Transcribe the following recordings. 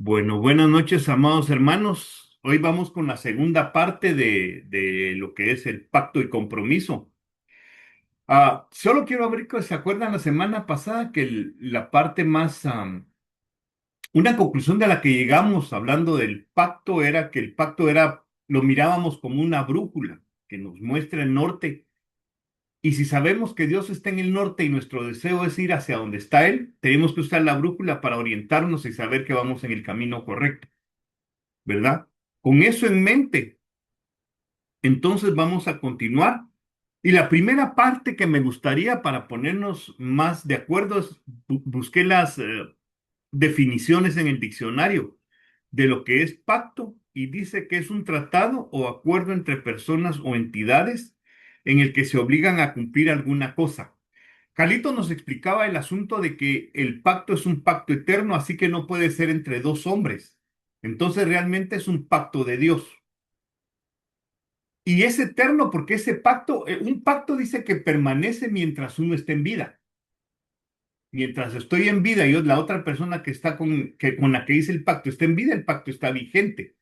Bueno, buenas noches, amados hermanos. Hoy vamos con la segunda parte de lo que es el pacto y compromiso. Solo quiero abrir que se acuerdan la semana pasada que la parte más, una conclusión de la que llegamos hablando del pacto era que el pacto era, lo mirábamos como una brújula que nos muestra el norte. Y si sabemos que Dios está en el norte y nuestro deseo es ir hacia donde está Él, tenemos que usar la brújula para orientarnos y saber que vamos en el camino correcto, ¿verdad? Con eso en mente, entonces vamos a continuar. Y la primera parte que me gustaría para ponernos más de acuerdo es busqué las definiciones en el diccionario de lo que es pacto y dice que es un tratado o acuerdo entre personas o entidades en el que se obligan a cumplir alguna cosa. Carlito nos explicaba el asunto de que el pacto es un pacto eterno, así que no puede ser entre dos hombres. Entonces realmente es un pacto de Dios. Y es eterno porque ese pacto, un pacto dice que permanece mientras uno esté en vida. Mientras estoy en vida y la otra persona que está con la que hice el pacto está en vida, el pacto está vigente.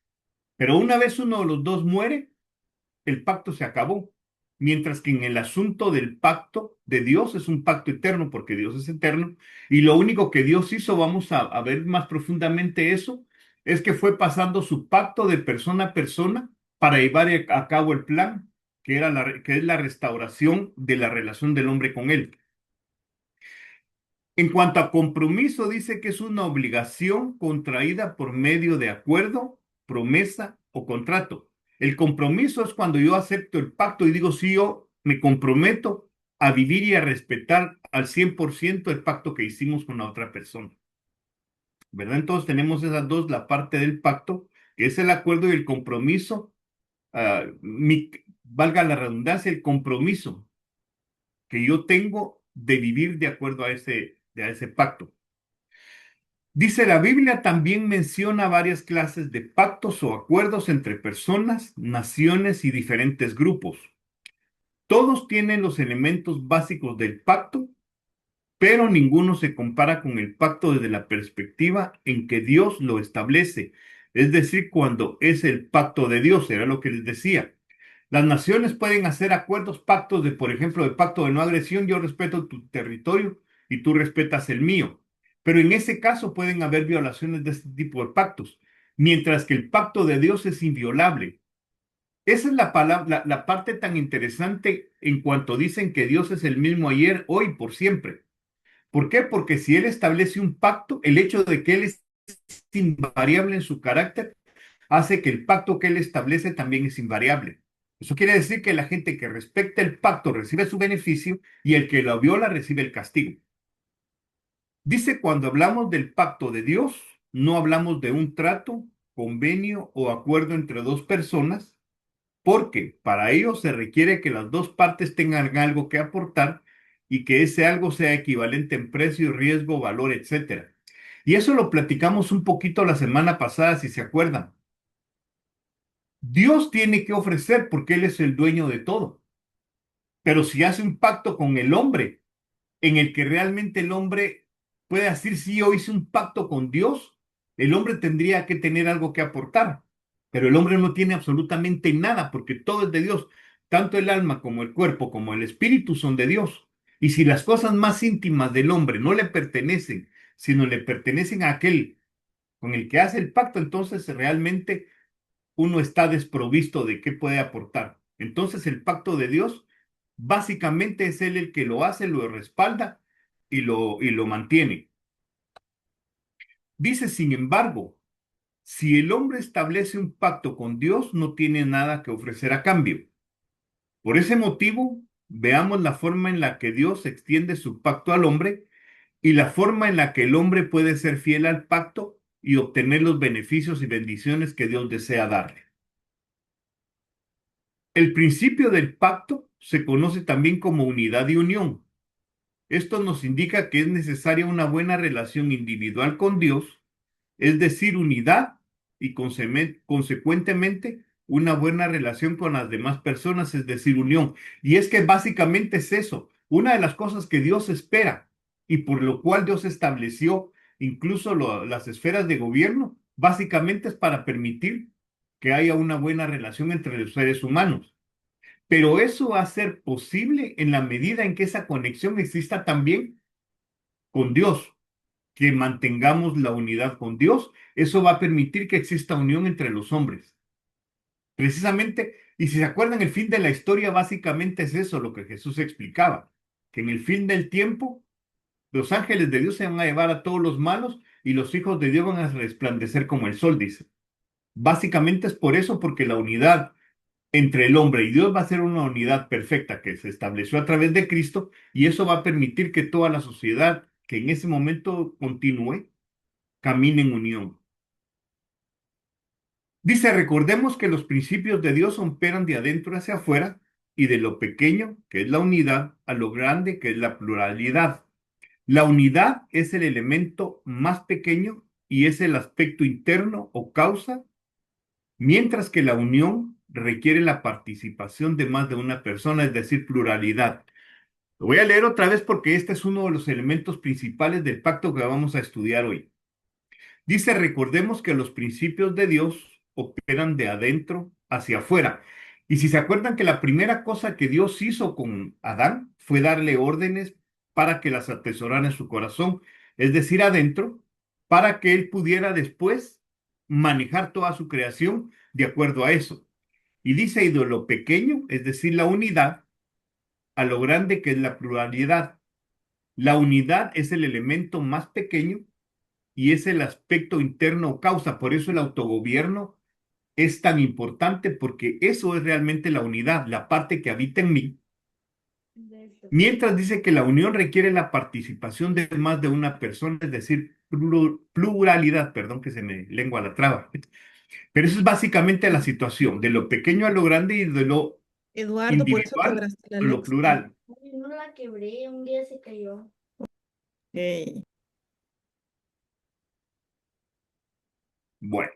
Pero una vez uno de los dos muere, el pacto se acabó. Mientras que en el asunto del pacto de Dios es un pacto eterno porque Dios es eterno. Y lo único que Dios hizo, vamos a ver más profundamente eso, es que fue pasando su pacto de persona a persona para llevar a cabo el plan, que es la restauración de la relación del hombre con él. En cuanto a compromiso, dice que es una obligación contraída por medio de acuerdo, promesa o contrato. El compromiso es cuando yo acepto el pacto y digo, sí, yo me comprometo a vivir y a respetar al 100% el pacto que hicimos con la otra persona, ¿verdad? Entonces tenemos esas dos, la parte del pacto, que es el acuerdo y el compromiso, valga la redundancia, el compromiso que yo tengo de vivir de acuerdo a ese pacto. Dice la Biblia también menciona varias clases de pactos o acuerdos entre personas, naciones y diferentes grupos. Todos tienen los elementos básicos del pacto, pero ninguno se compara con el pacto desde la perspectiva en que Dios lo establece. Es decir, cuando es el pacto de Dios, era lo que les decía. Las naciones pueden hacer acuerdos, pactos de, por ejemplo, de pacto de no agresión, yo respeto tu territorio y tú respetas el mío. Pero en ese caso pueden haber violaciones de este tipo de pactos, mientras que el pacto de Dios es inviolable. Esa es la palabra, la parte tan interesante en cuanto dicen que Dios es el mismo ayer, hoy, por siempre. ¿Por qué? Porque si Él establece un pacto, el hecho de que Él es invariable en su carácter hace que el pacto que Él establece también es invariable. Eso quiere decir que la gente que respecta el pacto recibe su beneficio y el que lo viola recibe el castigo. Dice, cuando hablamos del pacto de Dios, no hablamos de un trato, convenio o acuerdo entre dos personas, porque para ello se requiere que las dos partes tengan algo que aportar y que ese algo sea equivalente en precio, riesgo, valor, etcétera. Y eso lo platicamos un poquito la semana pasada, si se acuerdan. Dios tiene que ofrecer porque Él es el dueño de todo. Pero si hace un pacto con el hombre, en el que realmente el hombre puede decir, sí, yo hice un pacto con Dios, el hombre tendría que tener algo que aportar. Pero el hombre no tiene absolutamente nada porque todo es de Dios. Tanto el alma como el cuerpo como el espíritu son de Dios. Y si las cosas más íntimas del hombre no le pertenecen, sino le pertenecen a aquel con el que hace el pacto, entonces realmente uno está desprovisto de qué puede aportar. Entonces el pacto de Dios básicamente es Él el que lo hace, lo respalda y lo mantiene. Dice, sin embargo, si el hombre establece un pacto con Dios, no tiene nada que ofrecer a cambio. Por ese motivo, veamos la forma en la que Dios extiende su pacto al hombre y la forma en la que el hombre puede ser fiel al pacto y obtener los beneficios y bendiciones que Dios desea darle. El principio del pacto se conoce también como unidad y unión. Esto nos indica que es necesaria una buena relación individual con Dios, es decir, unidad y consecuentemente una buena relación con las demás personas, es decir, unión. Y es que básicamente es eso, una de las cosas que Dios espera y por lo cual Dios estableció incluso las esferas de gobierno, básicamente es para permitir que haya una buena relación entre los seres humanos. Pero eso va a ser posible en la medida en que esa conexión exista también con Dios, que mantengamos la unidad con Dios. Eso va a permitir que exista unión entre los hombres. Precisamente, y si se acuerdan, el fin de la historia básicamente es eso, lo que Jesús explicaba, que en el fin del tiempo los ángeles de Dios se van a llevar a todos los malos y los hijos de Dios van a resplandecer como el sol, dice. Básicamente es por eso, porque la unidad entre el hombre y Dios va a ser una unidad perfecta que se estableció a través de Cristo, y eso va a permitir que toda la sociedad que en ese momento continúe camine en unión. Dice, recordemos que los principios de Dios operan de adentro hacia afuera y de lo pequeño, que es la unidad, a lo grande, que es la pluralidad. La unidad es el elemento más pequeño y es el aspecto interno o causa, mientras que la unión requiere la participación de más de una persona, es decir, pluralidad. Lo voy a leer otra vez porque este es uno de los elementos principales del pacto que vamos a estudiar hoy. Dice, recordemos que los principios de Dios operan de adentro hacia afuera. Y si se acuerdan que la primera cosa que Dios hizo con Adán fue darle órdenes para que las atesorara en su corazón, es decir, adentro, para que él pudiera después manejar toda su creación de acuerdo a eso. Y dice, y de lo pequeño, es decir, la unidad, a lo grande que es la pluralidad. La unidad es el elemento más pequeño y es el aspecto interno o causa. Por eso el autogobierno es tan importante, porque eso es realmente la unidad, la parte que habita en mí. Mientras dice que la unión requiere la participación de más de una persona, es decir, pluralidad, perdón que se me lengua la traba. Pero eso es básicamente la situación, de lo pequeño a lo grande y de lo Eduardo, por eso individual quebraste la a lo Alexa. plural. Ay, no la quebré, un día se cayó. Ok. Bueno,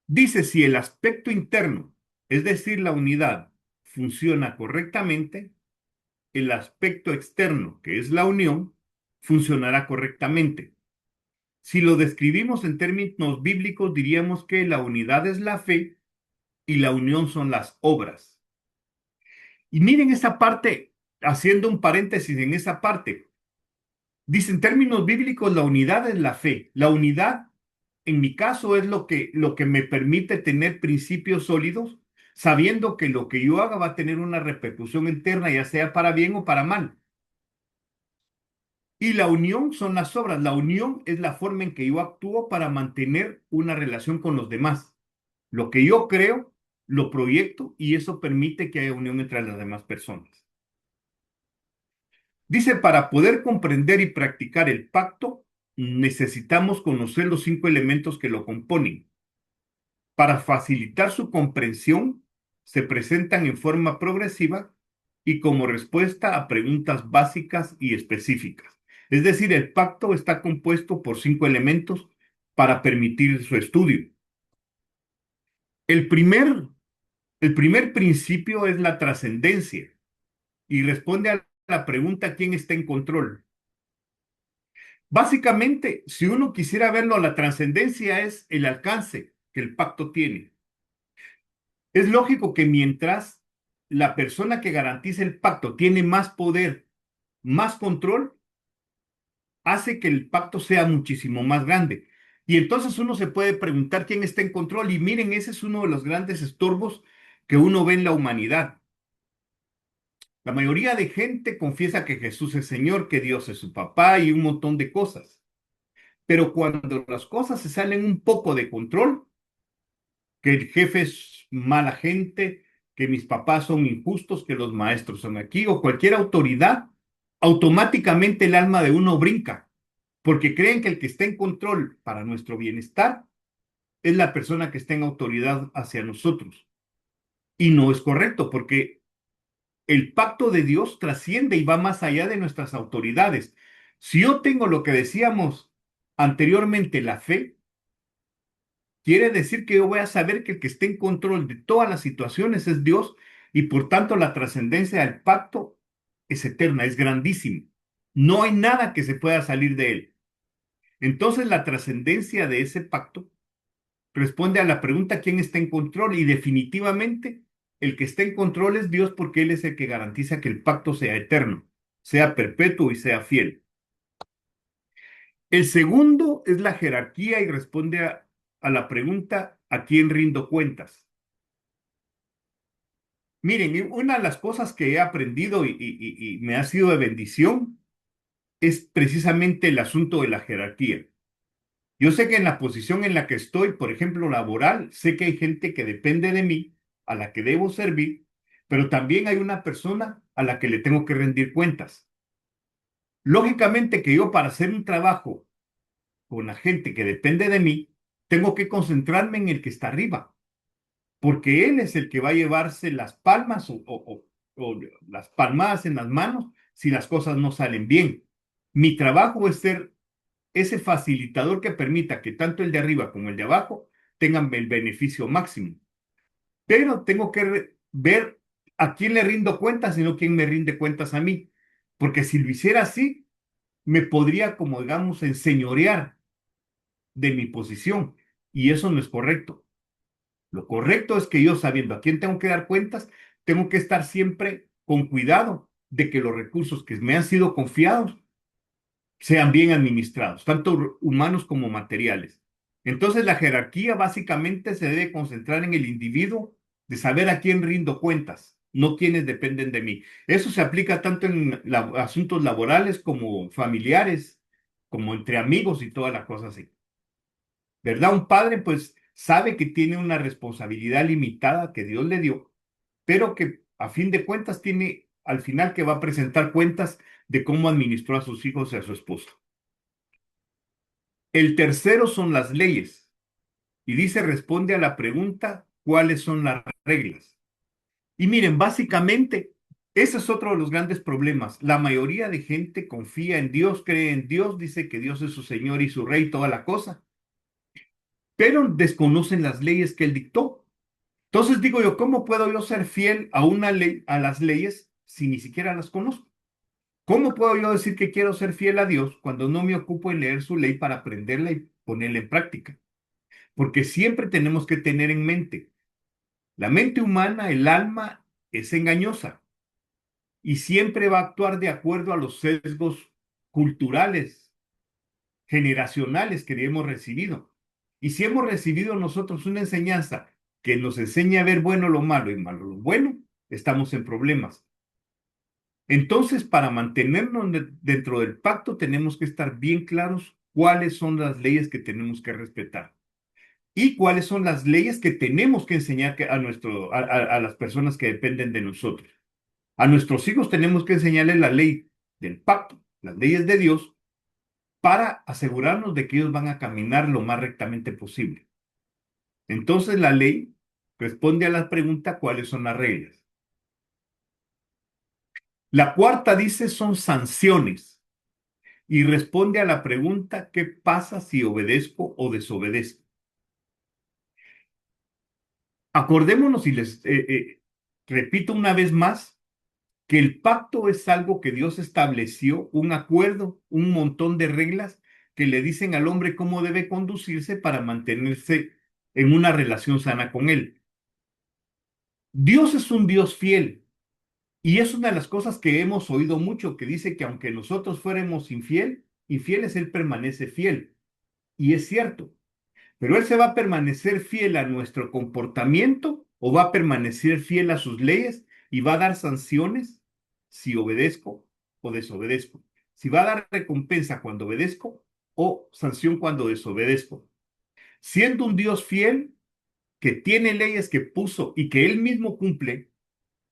dice, si el aspecto interno, es decir, la unidad, funciona correctamente, el aspecto externo, que es la unión, funcionará correctamente. Si lo describimos en términos bíblicos, diríamos que la unidad es la fe y la unión son las obras. Y miren esa parte, haciendo un paréntesis en esa parte. Dice, en términos bíblicos, la unidad es la fe. La unidad, en mi caso, es lo que me permite tener principios sólidos, sabiendo que lo que yo haga va a tener una repercusión interna, ya sea para bien o para mal. Y la unión son las obras. La unión es la forma en que yo actúo para mantener una relación con los demás. Lo que yo creo, lo proyecto y eso permite que haya unión entre las demás personas. Dice, para poder comprender y practicar el pacto, necesitamos conocer los 5 elementos que lo componen. Para facilitar su comprensión, se presentan en forma progresiva y como respuesta a preguntas básicas y específicas. Es decir, el pacto está compuesto por 5 elementos para permitir su estudio. El primer, el primer principio es la trascendencia y responde a la pregunta ¿quién está en control? Básicamente, si uno quisiera verlo, la trascendencia es el alcance que el pacto tiene. Es lógico que mientras la persona que garantiza el pacto tiene más poder, más control, hace que el pacto sea muchísimo más grande. Y entonces uno se puede preguntar quién está en control. Y miren, ese es uno de los grandes estorbos que uno ve en la humanidad. La mayoría de gente confiesa que Jesús es Señor, que Dios es su papá y un montón de cosas. Pero cuando las cosas se salen un poco de control, que el jefe es mala gente, que mis papás son injustos, que los maestros son aquí, o cualquier autoridad, automáticamente el alma de uno brinca, porque creen que el que está en control para nuestro bienestar es la persona que está en autoridad hacia nosotros. Y no es correcto, porque el pacto de Dios trasciende y va más allá de nuestras autoridades. Si yo tengo lo que decíamos anteriormente, la fe, quiere decir que yo voy a saber que el que está en control de todas las situaciones es Dios y por tanto la trascendencia del pacto es eterna, es grandísima. No hay nada que se pueda salir de él. Entonces, la trascendencia de ese pacto responde a la pregunta quién está en control y definitivamente el que está en control es Dios porque Él es el que garantiza que el pacto sea eterno, sea perpetuo y sea fiel. El segundo es la jerarquía y responde a la pregunta ¿a quién rindo cuentas? Miren, una de las cosas que he aprendido y me ha sido de bendición es precisamente el asunto de la jerarquía. Yo sé que en la posición en la que estoy, por ejemplo, laboral, sé que hay gente que depende de mí, a la que debo servir, pero también hay una persona a la que le tengo que rendir cuentas. Lógicamente que yo para hacer un trabajo con la gente que depende de mí, tengo que concentrarme en el que está arriba, porque él es el que va a llevarse las palmas o las palmadas en las manos si las cosas no salen bien. Mi trabajo es ser ese facilitador que permita que tanto el de arriba como el de abajo tengan el beneficio máximo. Pero tengo que ver a quién le rindo cuentas y no quién me rinde cuentas a mí. Porque si lo hiciera así, me podría, como digamos, enseñorear de mi posición. Y eso no es correcto. Lo correcto es que yo, sabiendo a quién tengo que dar cuentas, tengo que estar siempre con cuidado de que los recursos que me han sido confiados sean bien administrados, tanto humanos como materiales. Entonces, la jerarquía básicamente se debe concentrar en el individuo de saber a quién rindo cuentas, no quienes dependen de mí. Eso se aplica tanto en asuntos laborales como familiares, como entre amigos y todas las cosas así. ¿Verdad? Un padre pues sabe que tiene una responsabilidad limitada que Dios le dio, pero que a fin de cuentas tiene al final que va a presentar cuentas de cómo administró a sus hijos y a su esposa. El tercero son las leyes. Y dice, responde a la pregunta, ¿cuáles son las reglas? Y miren, básicamente, ese es otro de los grandes problemas. La mayoría de gente confía en Dios, cree en Dios, dice que Dios es su Señor y su Rey, toda la cosa, pero desconocen las leyes que Él dictó. Entonces digo yo, ¿cómo puedo yo ser fiel a una ley, a las leyes, si ni siquiera las conozco? ¿Cómo puedo yo decir que quiero ser fiel a Dios cuando no me ocupo en leer su ley para aprenderla y ponerla en práctica? Porque siempre tenemos que tener en mente, la mente humana, el alma, es engañosa y siempre va a actuar de acuerdo a los sesgos culturales, generacionales que hemos recibido. Y si hemos recibido nosotros una enseñanza que nos enseña a ver bueno lo malo y malo lo bueno, estamos en problemas. Entonces, para mantenernos dentro del pacto, tenemos que estar bien claros cuáles son las leyes que tenemos que respetar y cuáles son las leyes que tenemos que enseñar a las personas que dependen de nosotros. A nuestros hijos tenemos que enseñarles la ley del pacto, las leyes de Dios, para asegurarnos de que ellos van a caminar lo más rectamente posible. Entonces, la ley responde a la pregunta cuáles son las reglas. La cuarta dice son sanciones y responde a la pregunta ¿qué pasa si obedezco o desobedezco? Acordémonos y les repito una vez más que el pacto es algo que Dios estableció, un acuerdo, un montón de reglas que le dicen al hombre cómo debe conducirse para mantenerse en una relación sana con Él. Dios es un Dios fiel y es una de las cosas que hemos oído mucho, que dice que aunque nosotros fuéramos infieles, Él permanece fiel. Y es cierto. Pero Él se va a permanecer fiel a nuestro comportamiento o va a permanecer fiel a sus leyes y va a dar sanciones si obedezco o desobedezco. Si va a dar recompensa cuando obedezco o sanción cuando desobedezco. Siendo un Dios fiel que tiene leyes que puso y que Él mismo cumple,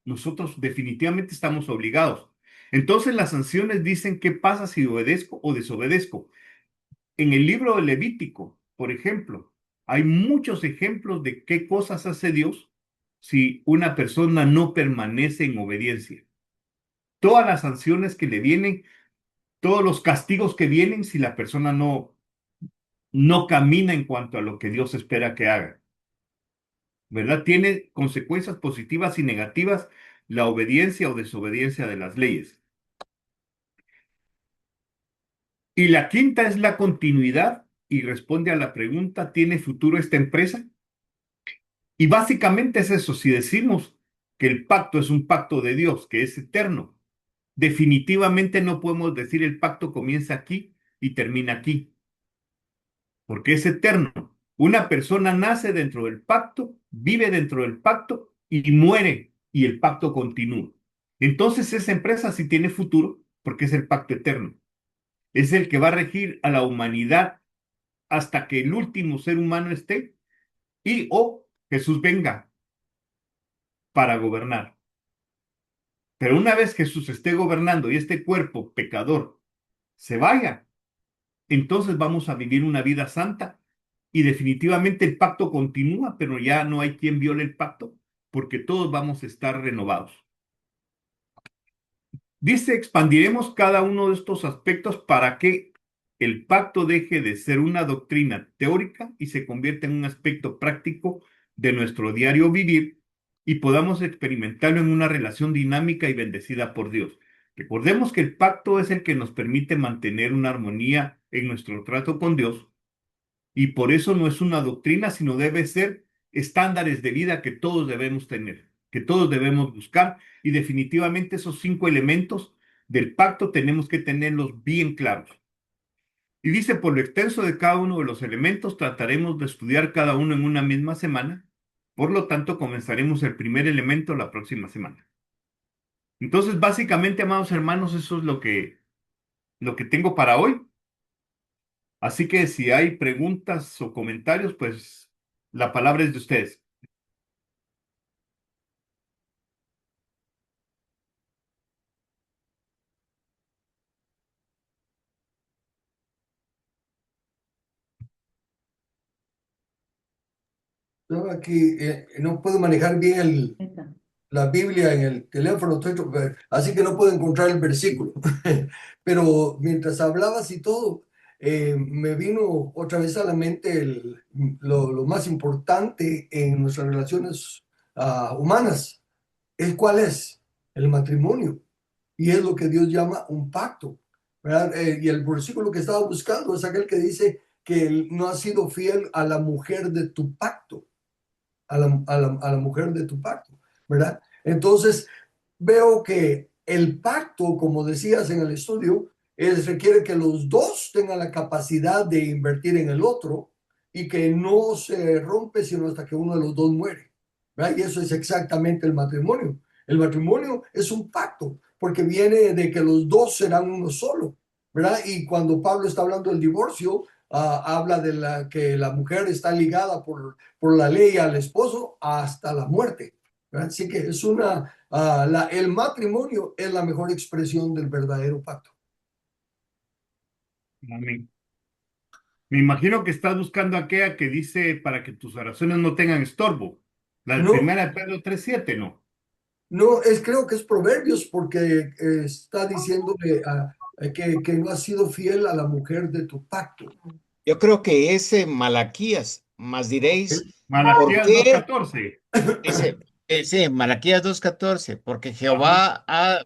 nosotros definitivamente estamos obligados. Entonces las sanciones dicen qué pasa si obedezco o desobedezco. En el libro de Levítico, por ejemplo, hay muchos ejemplos de qué cosas hace Dios si una persona no permanece en obediencia. Todas las sanciones que le vienen, todos los castigos que vienen si la persona no camina en cuanto a lo que Dios espera que haga. ¿Verdad? Tiene consecuencias positivas y negativas la obediencia o desobediencia de las leyes. Y la quinta es la continuidad y responde a la pregunta, ¿tiene futuro esta empresa? Y básicamente es eso, si decimos que el pacto es un pacto de Dios, que es eterno, definitivamente no podemos decir el pacto comienza aquí y termina aquí, porque es eterno. Una persona nace dentro del pacto, vive dentro del pacto y muere y el pacto continúa. Entonces esa empresa sí tiene futuro porque es el pacto eterno. Es el que va a regir a la humanidad hasta que el último ser humano esté y o Jesús venga para gobernar. Pero una vez Jesús esté gobernando y este cuerpo pecador se vaya, entonces vamos a vivir una vida santa y definitivamente el pacto continúa, pero ya no hay quien viole el pacto porque todos vamos a estar renovados. Dice, expandiremos cada uno de estos aspectos para que el pacto deje de ser una doctrina teórica y se convierta en un aspecto práctico de nuestro diario vivir y podamos experimentarlo en una relación dinámica y bendecida por Dios. Recordemos que el pacto es el que nos permite mantener una armonía en nuestro trato con Dios y por eso no es una doctrina, sino debe ser estándares de vida que todos debemos tener, que todos debemos buscar. Y definitivamente esos 5 elementos del pacto tenemos que tenerlos bien claros. Y dice, por lo extenso de cada uno de los elementos, trataremos de estudiar cada uno en una misma semana. Por lo tanto, comenzaremos el primer elemento la próxima semana. Entonces, básicamente, amados hermanos, eso es lo que tengo para hoy. Así que si hay preguntas o comentarios, pues la palabra es de ustedes. Yo aquí no puedo manejar bien la Biblia en el teléfono, así que no puedo encontrar el versículo. Pero mientras hablabas y todo, me vino otra vez a la mente lo más importante en nuestras relaciones humanas. ¿Cuál es? El matrimonio. Y es lo que Dios llama un pacto, ¿verdad? Y el versículo que estaba buscando es aquel que dice que él no ha sido fiel a la mujer de tu pacto, a la mujer de tu pacto, ¿verdad? Entonces, veo que el pacto, como decías en el estudio, requiere que los dos tengan la capacidad de invertir en el otro y que no se rompe sino hasta que uno de los dos muere, ¿verdad? Y eso es exactamente el matrimonio. El matrimonio es un pacto porque viene de que los dos serán uno solo, ¿verdad? Y cuando Pablo está hablando del divorcio, habla de que la mujer está ligada por la ley al esposo hasta la muerte, ¿verdad? Así que es el matrimonio es la mejor expresión del verdadero pacto. Amén. Me imagino que estás buscando aquella que dice para que tus oraciones no tengan estorbo. La de No, primera de Pedro 3:7, ¿no? no, creo que es Proverbios porque está diciéndole que no has sido fiel a la mujer de tu pacto. Yo creo que ese Malaquías, más diréis, ¿por Malaquías qué? 2:14. Ese Malaquías 2:14, porque Ajá.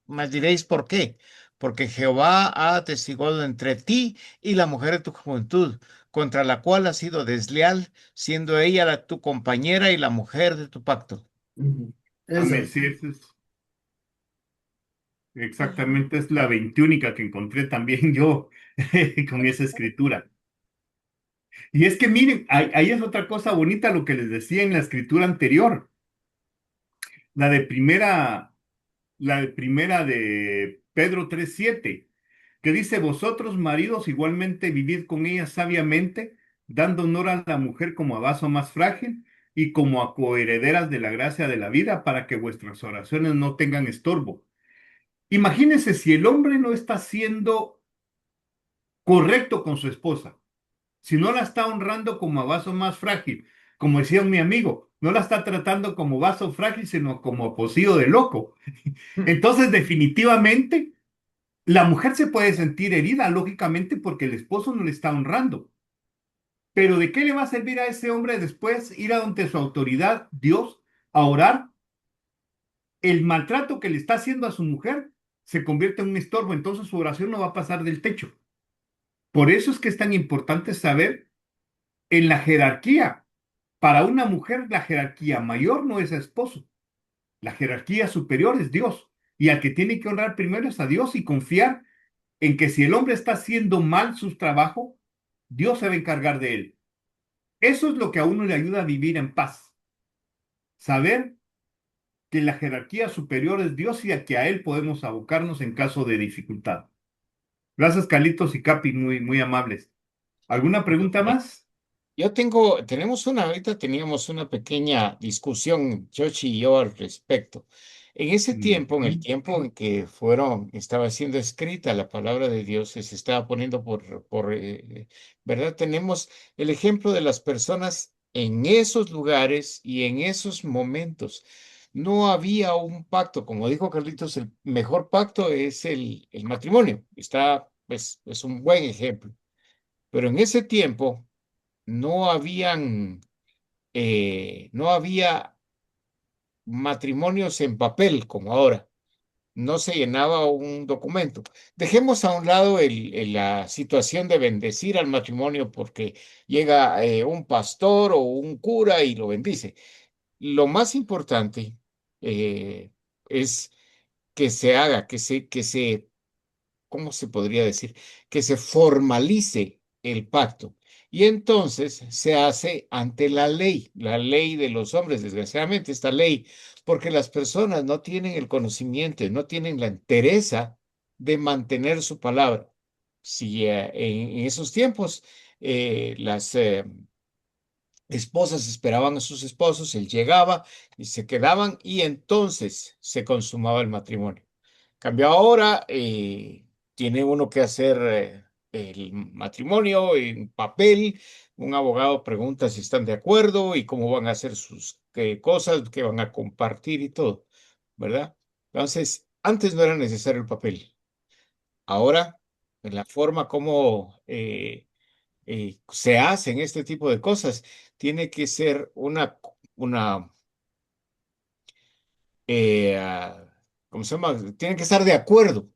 más diréis, ¿por qué? Porque Jehová ha atestiguado entre ti y la mujer de tu juventud, contra la cual has sido desleal, siendo ella tu compañera y la mujer de tu pacto. Ujú. Amén. Esa. Sí, exactamente es la 21 que encontré también yo con esa escritura. Y es que miren, ahí es otra cosa bonita lo que les decía en la escritura anterior. La de primera, la de primera de Pedro 3:7, que dice, vosotros maridos igualmente vivid con ella sabiamente, dando honor a la mujer como a vaso más frágil y como a coherederas de la gracia de la vida, para que vuestras oraciones no tengan estorbo. Imagínense si el hombre no está siendo correcto con su esposa, si no la está honrando como a vaso más frágil, como decía mi amigo, no la está tratando como vaso frágil, sino como pocillo de loco. Entonces, definitivamente, la mujer se puede sentir herida, lógicamente, porque el esposo no le está honrando. Pero ¿de qué le va a servir a ese hombre después ir a donde su autoridad, Dios, a orar? El maltrato que le está haciendo a su mujer se convierte en un estorbo, entonces su oración no va a pasar del techo. Por eso es que es tan importante saber en la jerarquía. Para una mujer, la jerarquía mayor no es esposo. La jerarquía superior es Dios. Y al que tiene que honrar primero es a Dios y confiar en que si el hombre está haciendo mal su trabajo, Dios se va a encargar de él. Eso es lo que a uno le ayuda a vivir en paz. Saber que la jerarquía superior es Dios y a que a Él podemos abocarnos en caso de dificultad. Gracias, Carlitos y Capi, muy amables. ¿Alguna pregunta más? Ahorita teníamos una pequeña discusión, Chochi y yo, al respecto. En ese tiempo, en el tiempo en que estaba siendo escrita la palabra de Dios, se estaba poniendo ¿verdad? Tenemos el ejemplo de las personas en esos lugares y en esos momentos. No había un pacto, como dijo Carlitos, el mejor pacto es el matrimonio. Es un buen ejemplo. Pero en ese tiempo no no había matrimonios en papel como ahora. No se llenaba un documento. Dejemos a un lado la situación de bendecir al matrimonio porque llega un pastor o un cura y lo bendice. Lo más importante es que se haga, ¿cómo se podría decir? Que se formalice el pacto. Y entonces se hace ante la ley de los hombres, desgraciadamente, esta ley, porque las personas no tienen el conocimiento, no tienen la entereza de mantener su palabra. Si en esos tiempos las esposas esperaban a sus esposos, él llegaba y se quedaban y entonces se consumaba el matrimonio. Cambio ahora, tiene uno que hacer el matrimonio en papel, un abogado pregunta si están de acuerdo y cómo van a hacer sus cosas, qué van a compartir y todo, ¿verdad? Entonces, antes no era necesario el papel. Ahora, en la forma como se hacen este tipo de cosas, tiene que ser una ah, ¿cómo se llama? Tienen que estar de acuerdo,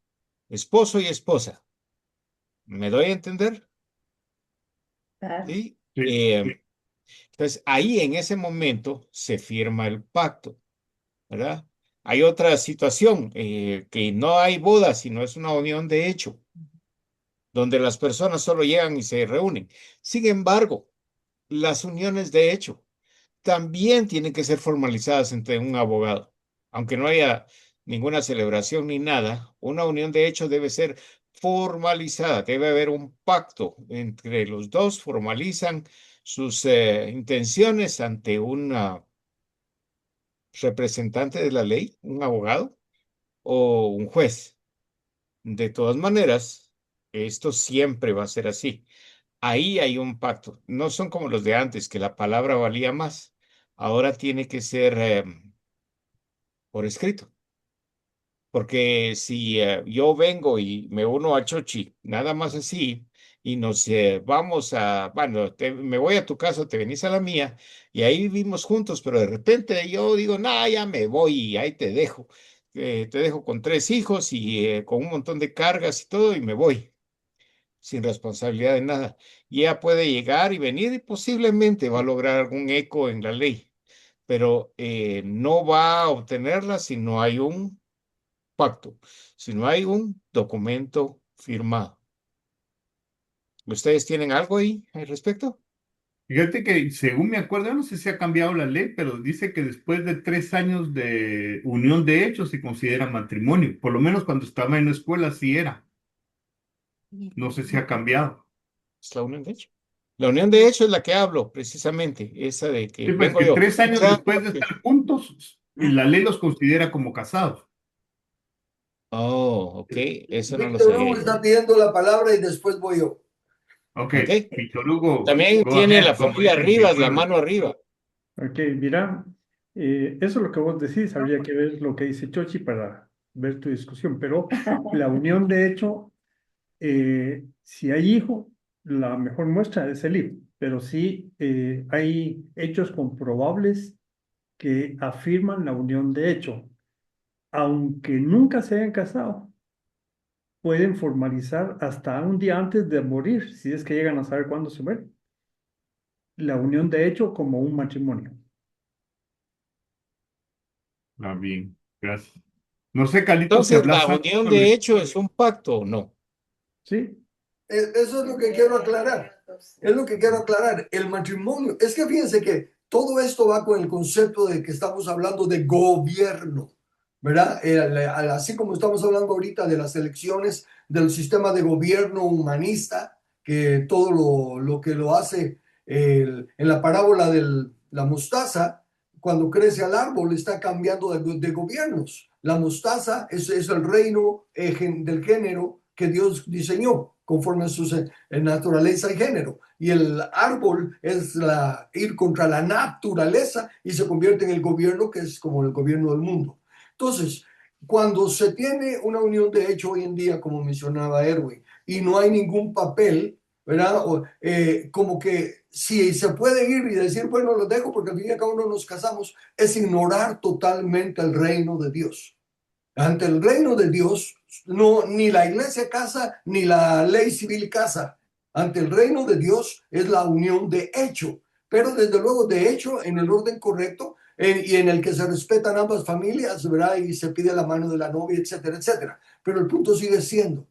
esposo y esposa. ¿Me doy a entender? Claro. ¿Sí? Sí. Entonces, ahí en ese momento se firma el pacto, ¿verdad? Hay otra situación, que no hay boda, sino es una unión de hecho, donde las personas solo llegan y se reúnen. Sin embargo, las uniones de hecho también tienen que ser formalizadas entre un abogado. Aunque no haya ninguna celebración ni nada, una unión de hecho debe ser formalizada. Debe haber un pacto entre los dos, formalizan sus intenciones ante un representante de la ley, un abogado o un juez. De todas maneras, esto siempre va a ser así. Ahí hay un pacto. No son como los de antes, que la palabra valía más. Ahora tiene que ser por escrito. Porque si yo vengo y me uno a Chochi, nada más así, y nos vamos bueno, me voy a tu casa, te venís a la mía, y ahí vivimos juntos, pero de repente yo digo, no, ya me voy y ahí te dejo. Te dejo con 3 hijos y con un montón de cargas y todo, y me voy sin responsabilidad de nada. Y ella puede llegar y venir y posiblemente va a lograr algún eco en la ley, pero no va a obtenerla si no hay un pacto, si no hay un documento firmado. ¿Ustedes tienen algo ahí al respecto? Fíjate que, según me acuerdo, yo no sé si ha cambiado la ley, pero dice que después de 3 años de unión de hechos se considera matrimonio. Por lo menos cuando estaba en la escuela sí era. No sé si ha cambiado. Es la unión de hecho. La unión de hecho es la que hablo, precisamente, esa de que Sí, pues vengo que yo. 3 años Ya, después de estar juntos, y la ley los considera como casados. oh, ok, eso no lo Víctor sabía Hugo yo. está pidiendo la palabra y después voy yo. Ok, Ok, Víctor Hugo, también go tiene la ahead, como familia dicen en mi Rivas, la pueblo. mano arriba. Ok, mira, eso es lo que vos decís, habría que ver lo que dice Chochi para ver tu discusión, pero la unión de hecho, si hay hijo, la mejor muestra es el hijo, pero sí hay hechos comprobables que afirman la unión de hecho, aunque nunca se hayan casado. pueden formalizar hasta un día antes de morir, si es que llegan a saber cuándo se muere, la unión de hecho como un matrimonio. Ah, bien, gracias. No sé, Carlitos, si Entonces, hablas ¿la algo unión sobre de el... hecho es un pacto o no? ¿Sí? Eso es lo que quiero aclarar. Es lo que quiero aclarar. El matrimonio, es que fíjense que todo esto va con el concepto de que estamos hablando de gobierno, ¿verdad? Así como estamos hablando ahorita de las elecciones, del sistema de gobierno humanista, que todo lo que lo hace en la parábola de la mostaza, cuando crece al árbol, está cambiando de gobiernos. La mostaza es el reino del género que Dios diseñó conforme a su naturaleza y género. Y el árbol es ir contra la naturaleza y se convierte en el gobierno que es como el gobierno del mundo. Entonces, cuando se tiene una unión de hecho hoy en día, como mencionaba Erwin, y no hay ningún papel, ¿verdad? Como que si se puede ir y decir, bueno, lo dejo porque al fin y al cabo no nos casamos, es ignorar totalmente el reino de Dios. Ante el reino de Dios, no, ni la iglesia casa, ni la ley civil casa. Ante el reino de Dios es la unión de hecho, pero desde luego de hecho en el orden correcto y en el que se respetan ambas familias, ¿verdad? Y se pide la mano de la novia, etcétera, etcétera. Pero el punto sigue siendo,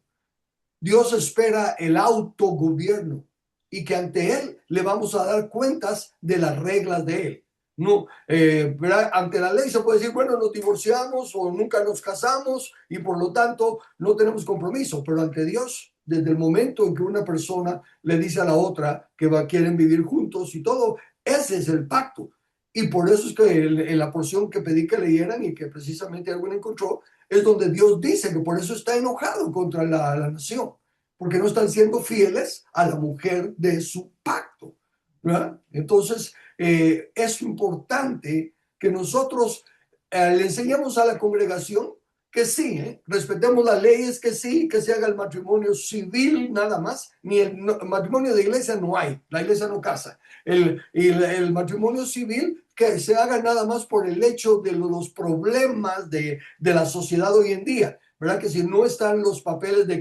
Dios espera el autogobierno y que ante Él le vamos a dar cuentas de las reglas de Él. No, ¿verdad? Ante la ley se puede decir, bueno, nos divorciamos o nunca nos casamos y por lo tanto no tenemos compromiso, pero ante Dios, desde el momento en que una persona le dice a la otra que quieren vivir juntos y todo, ese es el pacto. Y por eso es que en la porción que pedí que leyeran y que precisamente alguien encontró, es donde Dios dice que por eso está enojado contra la nación, porque no están siendo fieles a la mujer de su pacto, ¿verdad? Entonces, es importante que nosotros le enseñemos a la congregación que sí, respetemos las leyes, que sí, que se haga el matrimonio civil nada más, ni el matrimonio de iglesia no hay, la iglesia no casa. El matrimonio civil que se haga nada más por el hecho de los problemas de la sociedad hoy en día, ¿verdad? Que si no están los papeles de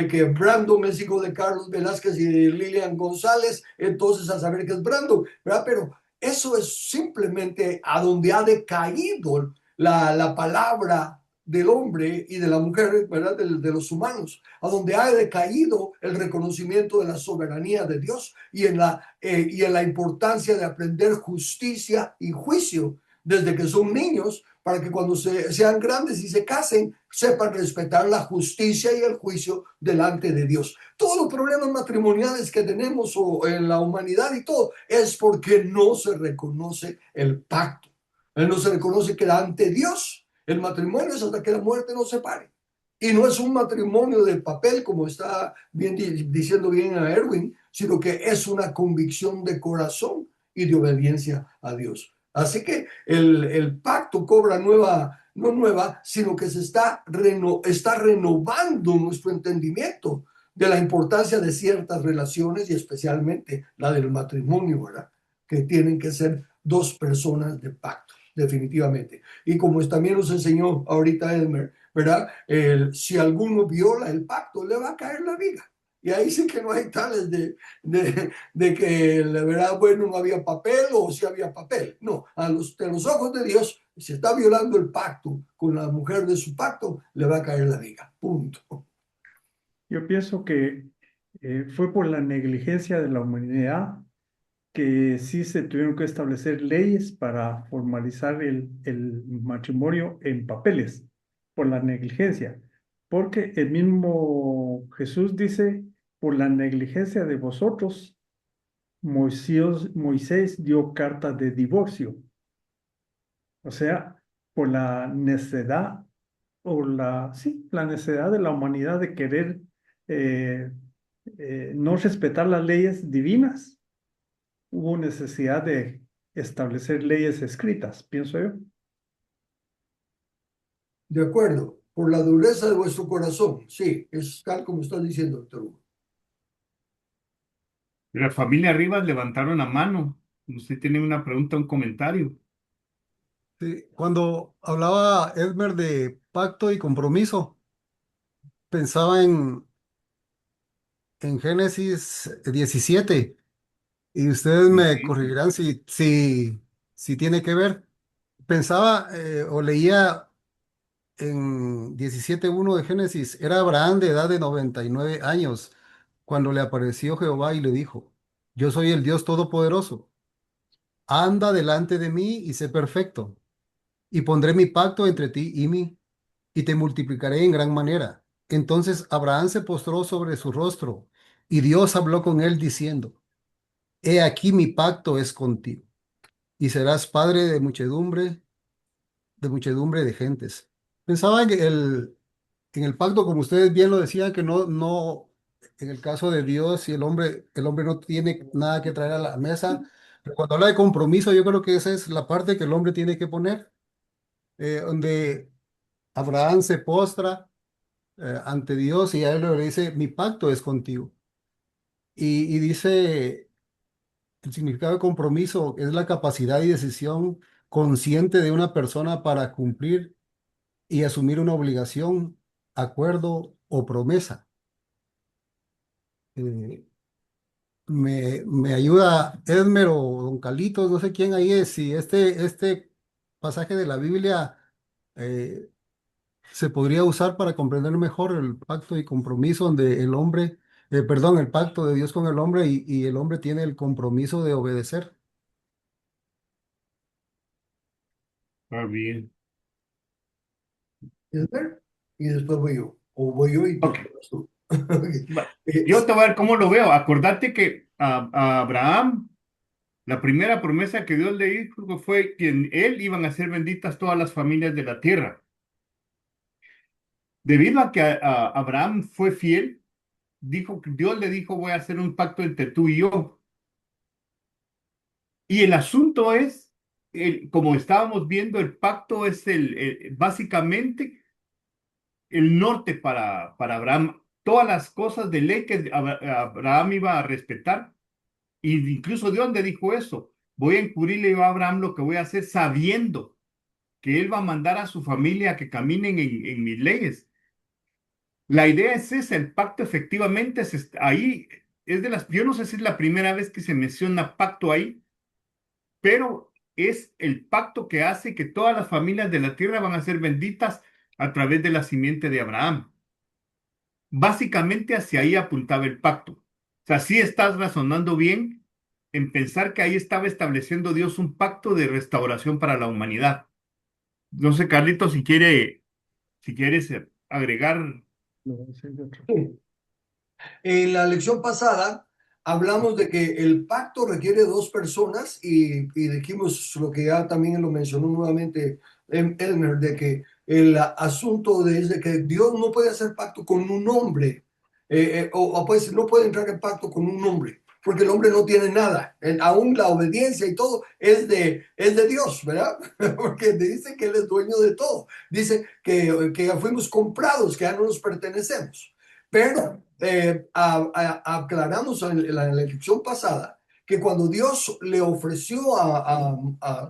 que Brandon es hijo de Carlos Velázquez y de Lilian González, entonces a saber que es Brandon, ¿verdad? Pero eso es simplemente a donde ha decaído la palabra del hombre y de la mujer, ¿verdad? De los humanos, a donde ha decaído el reconocimiento de la soberanía de Dios y en la importancia de aprender justicia y juicio desde que son niños, para que cuando sean grandes y se casen, sepan respetar la justicia y el juicio delante de Dios. Todos los problemas matrimoniales que tenemos en la humanidad y todo es porque no se reconoce el pacto. No se reconoce que ante Dios el matrimonio es hasta que la muerte nos separe. Y no es un matrimonio de papel, como está bien diciendo bien a Erwin, sino que es una convicción de corazón y de obediencia a Dios. Así que el pacto cobra no nueva, sino que se está renovando nuestro entendimiento de la importancia de ciertas relaciones y especialmente la del matrimonio, ¿verdad? Que tienen que ser dos personas de pacto, definitivamente. Y como también nos enseñó ahorita Elmer, ¿verdad? Si alguno viola el pacto, le va a caer la viga. Y ahí sí que no hay tales de que, la verdad, bueno, no había papel o si había papel. No, de los ojos de Dios, si está violando el pacto con la mujer de su pacto, le va a caer la viga. Punto. Yo pienso que fue por la negligencia de la humanidad que sí se tuvieron que establecer leyes para formalizar el matrimonio en papeles, por la negligencia. Porque el mismo Jesús dice, por la negligencia de vosotros, Moisés dio carta de divorcio. O sea, por la necedad sí, la necedad de la humanidad de querer eh, no respetar las leyes divinas, hubo necesidad de establecer leyes escritas, pienso yo. De acuerdo, por la dureza de vuestro corazón. Sí, es tal como estás diciendo, doctor Hugo. La familia Rivas levantaron la mano. Usted tiene una pregunta, un comentario. Sí, cuando hablaba Edmer de pacto y compromiso, pensaba en Génesis 17 y ustedes me Sí, corregirán si tiene que ver. Pensaba o leía en 17:1 de Génesis, era Abraham de edad de 99 años cuando le apareció Jehová y le dijo, yo soy el Dios Todopoderoso, anda delante de mí y sé perfecto, y pondré mi pacto entre ti y mí, y te multiplicaré en gran manera. Entonces Abraham se postró sobre su rostro, y Dios habló con él diciendo, he aquí mi pacto es contigo, y serás padre de muchedumbre de gentes. Pensaba en el pacto, como ustedes bien lo decían, que no, en el caso de Dios y el hombre no tiene nada que traer a la mesa. Pero cuando habla de compromiso, yo creo que esa es la parte que el hombre tiene que poner, donde Abraham se postra ante Dios y a él le dice, mi pacto es contigo. Y dice, el significado de compromiso es la capacidad y decisión consciente de una persona para cumplir y asumir una obligación, acuerdo o promesa. Eh, me ayuda Edmer o Don Calitos, no sé quién ahí es, si este pasaje de la Biblia eh, se podría usar para comprender mejor el pacto y compromiso donde el hombre, perdón, el pacto de Dios con el hombre y el hombre tiene el compromiso de obedecer. está bien. ¿Es ver? Y después voy yo. O voy yo y Ok. después vas tú. Ok. Yo te voy a ver cómo lo veo. Acordate que a Abraham, la primera promesa que Dios le dijo fue que en él iban a ser benditas todas las familias de la tierra. Debido a que Abraham fue fiel, Dios le dijo, voy a hacer un pacto entre tú y yo. Y el asunto es, como estábamos viendo, el pacto es básicamente el norte para Abraham. Todas las cosas de ley que Abraham iba a respetar. Y incluso Dios le dijo eso. Voy a encubrirle yo a Abraham lo que voy a hacer sabiendo que él va a mandar a su familia a que caminen en mis leyes. La idea es esa, el pacto efectivamente ahí es yo no sé si es la primera vez que se menciona pacto ahí, pero es el pacto que hace que todas las familias de la tierra van a ser benditas a través de la simiente de Abraham. Básicamente hacia ahí apuntaba el pacto. O sea, sí estás razonando bien en pensar que ahí estaba estableciendo Dios un pacto de restauración para la humanidad. No sé, Carlito, si quieres agregar. Lo voy a decir de otro. En la lección pasada hablamos de que el pacto requiere dos personas y dijimos lo que ya también lo mencionó nuevamente Elmer, de que el asunto es de que Dios no puede hacer pacto con un hombre, o pues no puede entrar en pacto con un hombre, porque el hombre no tiene nada. Aún la obediencia y todo es de Dios, ¿verdad? Porque dice que Él es dueño de todo. Dice que ya fuimos comprados, que ya no nos pertenecemos. Pero aclaramos en la lección pasada que cuando Dios le ofreció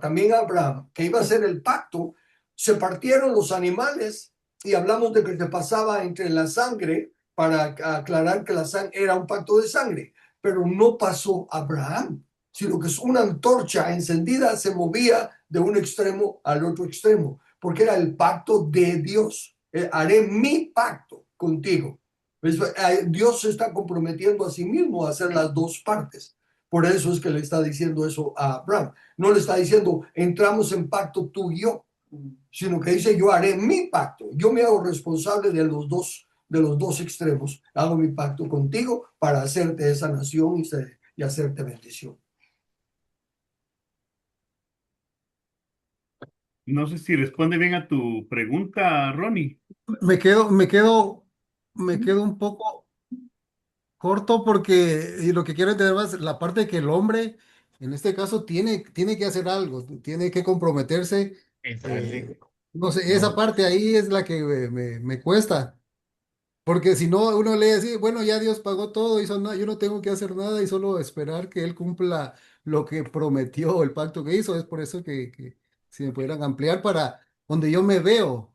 también a Abraham que iba a hacer el pacto, se partieron los animales y hablamos de que se pasaba entre la sangre para aclarar que la sangre era un pacto de sangre, pero no pasó Abraham, sino que es una antorcha encendida se movía de un extremo al otro extremo, porque era el pacto de Dios. Haré mi pacto contigo. Dios se está comprometiendo a sí mismo a hacer las dos partes. Por eso es que le está diciendo eso a Abraham. No le está diciendo, entramos en pacto tú y yo, sino que dice, yo haré mi pacto. Yo me hago responsable de los dos extremos. Hago mi pacto contigo para hacerte esa nación y hacerte bendición. No sé si responde bien a tu pregunta, Ronnie. Me quedo, me quedo, me quedo un poco corto porque y lo que quiero entender más, la parte de que el hombre, en este caso, tiene que hacer algo, tiene que comprometerse. Dale. No sé, esa No. parte ahí es la que me cuesta. Porque si no, uno lee así, bueno, ya Dios pagó todo, hizo nada, yo no tengo que hacer nada y solo esperar que Él cumpla lo que prometió, el pacto que hizo. Es por eso que si me pudieran ampliar para donde yo me veo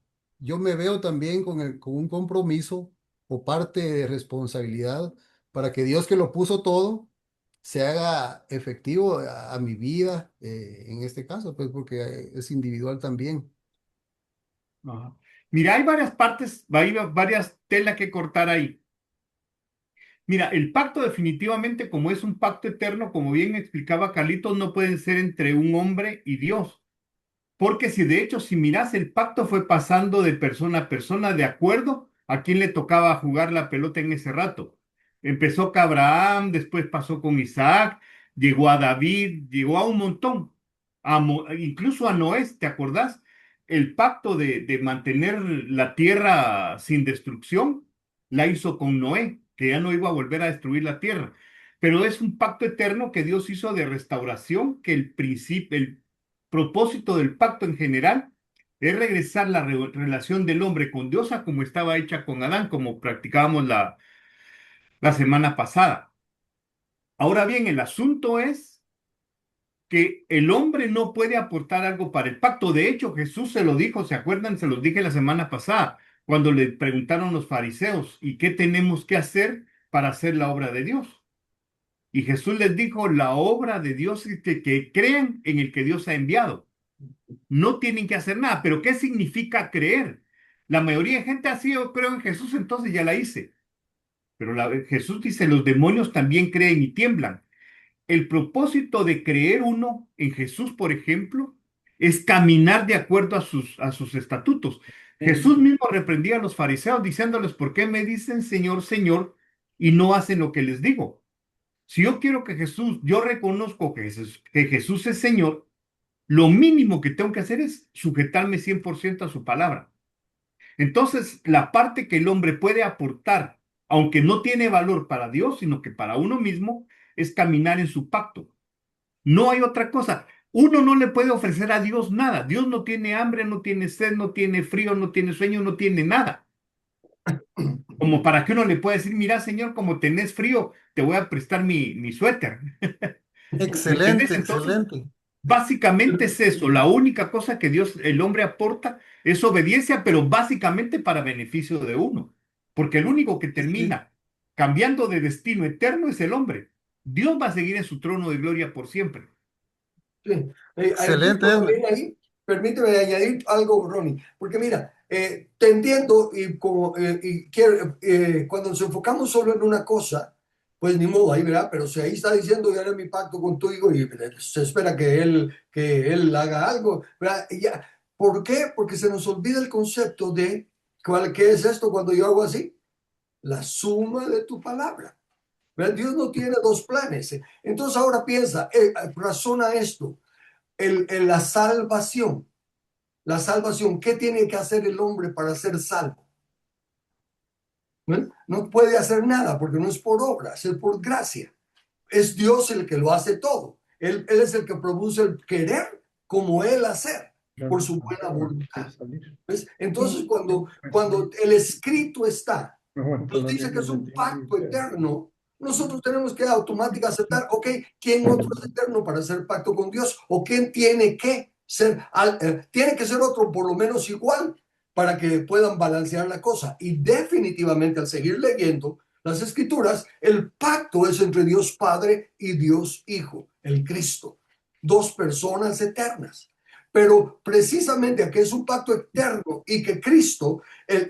también con un compromiso o parte de responsabilidad para que Dios que lo puso todo se haga efectivo a mi vida, en este caso, pues porque es individual también. Ajá. Mira, hay varias partes, hay varias telas que cortar ahí. Mira, el pacto definitivamente, como es un pacto eterno, como bien explicaba Carlitos, no puede ser entre un hombre y Dios. Porque si de hecho, si miras, el pacto fue pasando de persona a persona de acuerdo a quién le tocaba jugar la pelota en ese rato. Empezó con Abraham, después pasó con Isaac, llegó a David, llegó a un montón, incluso a Noé, ¿te acordás? El pacto de mantener la tierra sin destrucción la hizo con Noé, que ya no iba a volver a destruir la tierra. Pero es un pacto eterno que Dios hizo de restauración, que el propósito del pacto en general es regresar la relación del hombre con Dios a como estaba hecha con Adán, como practicábamos la semana pasada. Ahora bien, el asunto es que el hombre no puede aportar algo para el pacto. De hecho, Jesús se lo dijo, ¿se acuerdan? Se los dije la semana pasada, cuando le preguntaron los fariseos, ¿y qué tenemos que hacer para hacer la obra de Dios? Y Jesús les dijo, la obra de Dios es que crean en el que Dios ha enviado. No tienen que hacer nada. Pero ¿qué significa creer? La mayoría de gente así, yo creo en Jesús, entonces ya la hice. Pero Jesús dice, los demonios también creen y tiemblan. El propósito de creer uno en Jesús, por ejemplo, es caminar de acuerdo a sus estatutos. Jesús mismo reprendía a los fariseos diciéndoles, ¿por qué me dicen Señor, Señor y no hacen lo que les digo? Si yo quiero que yo reconozco que Jesús es Señor, lo mínimo que tengo que hacer es sujetarme 100% a su palabra. Entonces, la parte que el hombre puede aportar, aunque no tiene valor para Dios, sino que para uno mismo, es caminar en su pacto. No hay otra cosa. Uno no le puede ofrecer a Dios nada. Dios no tiene hambre, no tiene sed, no tiene frío, no tiene sueño, no tiene nada. Como para que uno le pueda decir, mira, Señor, como tenés frío, te voy a prestar mi suéter. ¿Me entendés? Excelente, Entonces, excelente. básicamente es eso. La única cosa que Dios, el hombre aporta es obediencia, pero básicamente para beneficio de uno. Porque el único que Sí, termina cambiando de destino eterno es el hombre. Dios va a seguir en su trono de gloria por siempre. Sí. excelente, Quiero Edmer. también ahí, permíteme añadir algo, Ronnie, porque mira, te entiendo cuando nos enfocamos solo en una cosa, pues ni modo, ahí verá, pero si ahí está diciendo, yo haré mi pacto contigo y se espera que él haga algo, ¿verdad? ¿Por qué? Porque se nos olvida el concepto de, ¿qué es esto cuando yo hago así? La suma de tu palabra. ¿Verdad? Dios no tiene dos planes. Entonces ahora piensa, razona esto, la salvación, ¿qué tiene que hacer el hombre para ser salvo? ¿No? No puede hacer nada porque no es por obra, es por gracia. Es Dios el que lo hace todo. Él es el que produce el querer como Él hacer, por Claro, su buena voluntad. quiere salir. ¿Ves? Entonces, Pues cuando sí. el escrito está, No, bueno, nos todavía dice que no es lo un entiendo pacto bien. eterno, nosotros tenemos que automáticamente aceptar, ok, ¿quién otro es eterno para hacer pacto con Dios? ¿O quién tiene que ser, tiene que ser otro por lo menos igual para que puedan balancear la cosa? Y definitivamente al seguir leyendo las escrituras, el pacto es entre Dios Padre y Dios Hijo, el Cristo, dos personas eternas. Pero precisamente aquí es un pacto eterno y que Cristo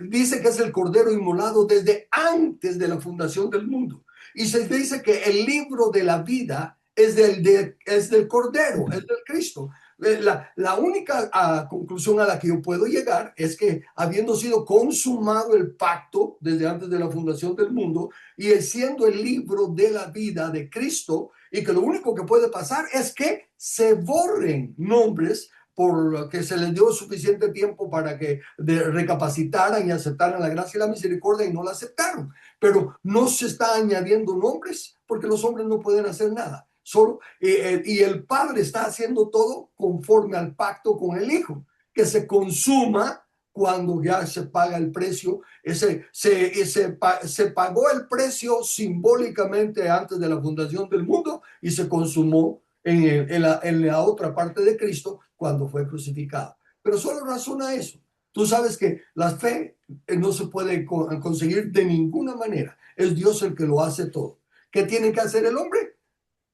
dice que es el Cordero inmolado desde antes de la fundación del mundo. Y se dice que el libro de la vida es del Cordero, es del Cristo. La única conclusión a la que yo puedo llegar es que habiendo sido consumado el pacto desde antes de la fundación del mundo y siendo el libro de la vida de Cristo, y que lo único que puede pasar es que se borren nombres por lo que se les dio suficiente tiempo para que recapacitaran y aceptaran la gracia y la misericordia y no la aceptaron. Pero no se está añadiendo nombres porque los hombres no pueden hacer nada. Solo, y el Padre está haciendo todo conforme al pacto con el Hijo, que se consuma cuando ya se paga el precio. Se pagó el precio simbólicamente antes de la fundación del mundo y se consumó en la otra parte de Cristo cuando fue crucificado. Pero solo razona eso. Tú sabes que la fe no se puede conseguir de ninguna manera. Es Dios el que lo hace todo. ¿Qué tiene que hacer el hombre?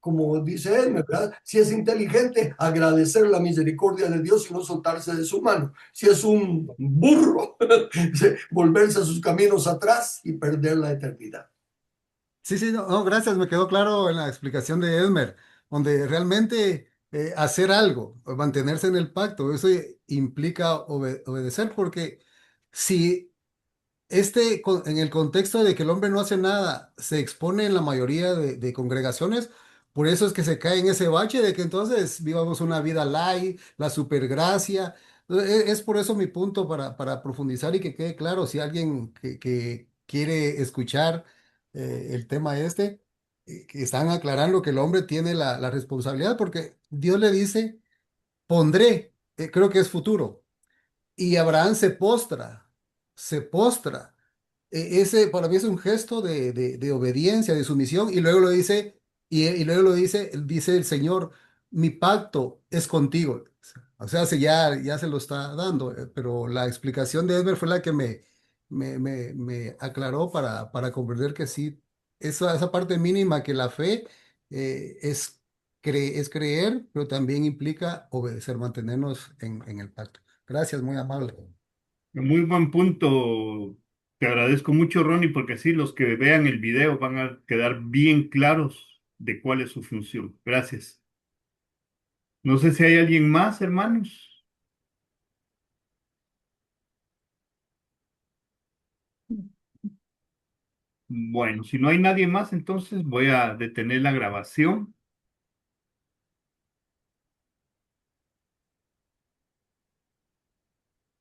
Como dice él, ¿verdad? Si es inteligente, agradecer la misericordia de Dios y no soltarse de su mano. Si es un burro, volverse a sus caminos atrás y perder la eternidad. Sí, sí, no, no, gracias, me quedó claro en la explicación de Elmer, donde realmente hacer algo, o mantenerse en el pacto, eso implica obedecer, porque si en el contexto de que el hombre no hace nada, se expone en la mayoría de congregaciones, por eso es que se cae en ese bache de que entonces vivamos una vida light, la supergracia. Es por eso mi punto para profundizar y que quede claro, si alguien que quiere escuchar el tema este, que están aclarando que el hombre tiene la responsabilidad, porque Dios le dice, pondré, creo que es futuro, y Abraham se postra. Ese para mí es un gesto de obediencia, de sumisión, y luego lo dice, y luego lo dice, dice el Señor, mi pacto es contigo. O sea, ya se lo está dando, pero la explicación de Edmer fue la que me aclaró para comprender que sí, esa parte mínima que la fe es creer, pero también implica obedecer, mantenernos en el pacto. Gracias, muy amable. Muy buen punto. Te agradezco mucho, Ronnie, porque así los que vean el video van a quedar bien claros de cuál es su función. Gracias. No sé si hay alguien más, hermanos. Bueno, si no hay nadie más, entonces voy a detener la grabación.